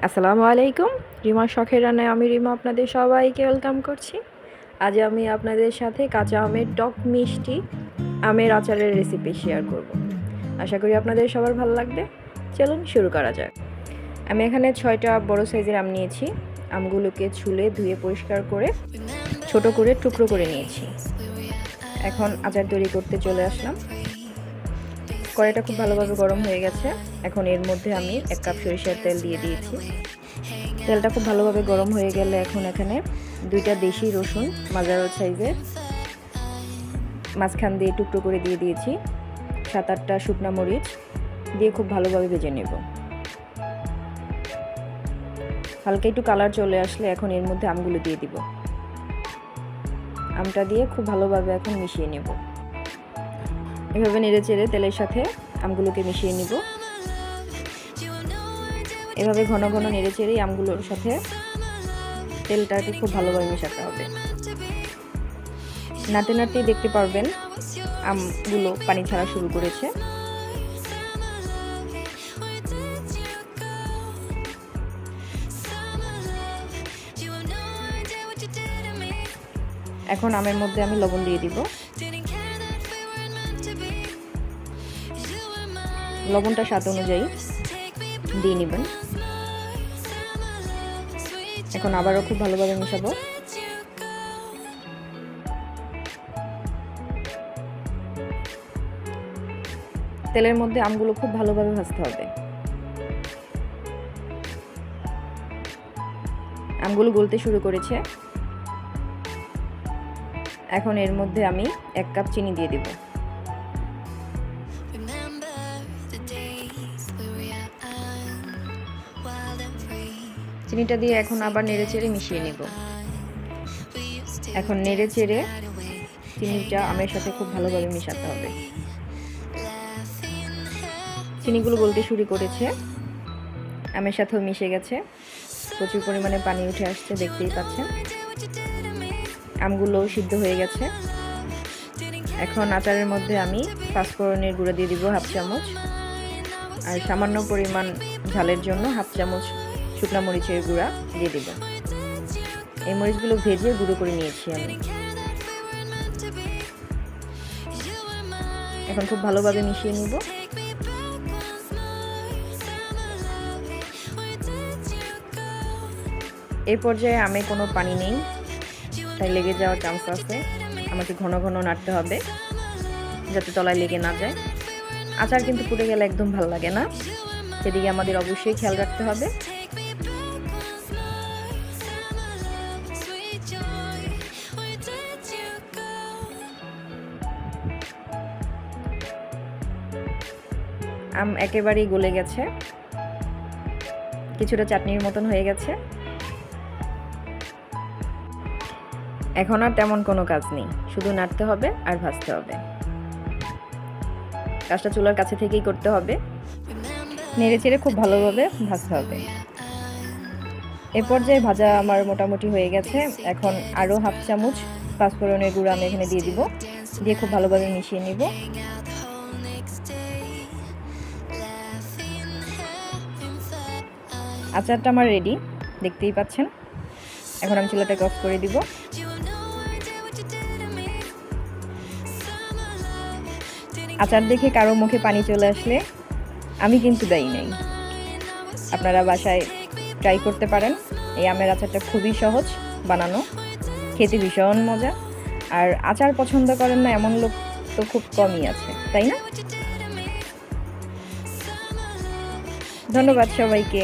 আসসালামু আলাইকুম। রিমার শখের রান্নায় আমি রিমা আপনাদের সবাইকে ওয়েলকাম করছি। আজ আমি আপনাদের সাথে কাঁচা আমের টক মিষ্টি আমের আচারের রেসিপি শেয়ার করব। আশা করি আপনাদের সবার ভালো লাগবে। চলুন শুরু করা যাক। আমি এখানে 6টা বড় সাইজের আম নিয়েছি। আমগুলোকে ছুলে ধুয়ে পরিষ্কার করে ছোট করে টুকরো করে নিয়েছি। এখন আচার তৈরি করতে চলে আসলাম। কড়াইটা খুব ভালোভাবে গরম হয়ে গেছে। এখন এর মধ্যে আমি 1 কাপ সরিষার তেল দিয়ে দিয়েছি। তেলটা খুব ভালোভাবে গরম হয়ে গেলে এখন এখানে 2টা দেশি রসুন মাঝারি সাইজের মাঝখান দিয়ে টুকরো করে দিয়ে দিয়েছি। 7-8টা শুকনো মরিচ দিয়ে খুব ভালোভাবে ভেজে নেব। হালকা একটু কালার চলে আসলে এখন এর মধ্যে আমগুলো দিয়ে দিব। আমটা দিয়ে খুব ভালোভাবে এখন মিশিয়ে নেব। এভাবে নেড়েচেড়ে তেলের সাথে আমগুলোকে মিশিয়ে নিব। এভাবে ঘন ঘন নেড়েচেড়ে আমগুলোর সাথে তেলটাকে খুব ভালোভাবে মেশাতে হবে। নাড়তে নাড়তেই দেখতে পারবেন আমগুলো পানি ছাড়া শুরু করেছে। এখন আমের মধ্যে আমি লবণ দিয়ে দিব। লবণটা স্বাদ অনুযায়ী দিয়ে নেবেন। এখন আবারও খুব ভালোভাবে মেশাবো। তেলের মধ্যে আমগুলো খুব ভালোভাবে ভাজতে হবে। আমগুলো গলতে শুরু করেছে। এখন এর মধ্যে আমি 1 কাপ চিনি দিয়ে দিব। চিনিটা দিয়ে এখন আবার নেড়েচেড়ে মিশিয়ে নেব। এখন নেড়েচেড়ে চিনিটা আমের সাথে খুব ভালোভাবে মেশাতে হবে। চিনিগুলো গলতে শুরু করেছে, আমের সাথেও মিশে গেছে। প্রচুর পরিমাণে পানি উঠে আসছে, দেখতেই পাচ্ছেন। আমগুলো সিদ্ধ হয়ে গেছে। এখন আচারের মধ্যে আমি পাঁচফোড়নের গুঁড়ো দিয়ে দিব 1/2 চামচ, আর সামান্য পরিমাণ ঝালের জন্য 1/2 চামচ শুকনো মরিচের গুঁড়া দিয়ে দিব। এই মরিচগুলো ভেজে গুঁড়ো করে নিয়েছি আমি। এখন খুব ভালোভাবে মিশিয়ে নিব। এই পর্যায়ে আমে কোনো পানি নেই, তাই লেগে যাওয়ার চান্স আছে। আমাকে ঘন ঘন নাড়তে হবে যাতে তলায় লেগে না যায়। আচার কিন্তু পুড়ে গেলে একদম ভালো লাগে না, সেদিকে আমাদের অবশ্যই খেয়াল রাখতে হবে। আম একেবারেই গলে গেছে, কিছুটা চাটনির মতন হয়ে গেছে। এখন আর তেমন কোনো কাজ নেই, শুধু নাড়তে হবে আর ভাজতে হবে। কাজটা চুলার কাছে থেকেই করতে হবে। নেড়েচেড়ে খুব ভালোভাবে ভাজতে হবে। এ পর্যায়ে ভাজা আমার মোটামুটি হয়ে গেছে। এখন আরও 1/2 চামচ পাঁচফোড়নের গুঁড়ো আমি এখানে দিয়ে দিব। দিয়ে খুব ভালোভাবে মিশিয়ে নিব। আচারটা আমার রেডি, দেখতেই পাচ্ছেন। এখন আমি চুলাটাকে অফ করে দিব। আচার দেখে কারো মুখে পানি চলে আসলে আমি কিন্তু দায়ী নাই। আপনারা বাসায় ট্রাই করতে পারেন। এই আমের আচারটা খুবই সহজ বানানো, খেতে ভীষণ মজা। আর আচার পছন্দ করেন না এমন লোক তো খুব কমই আছে, তাই না? ধন্যবাদ সবাইকে।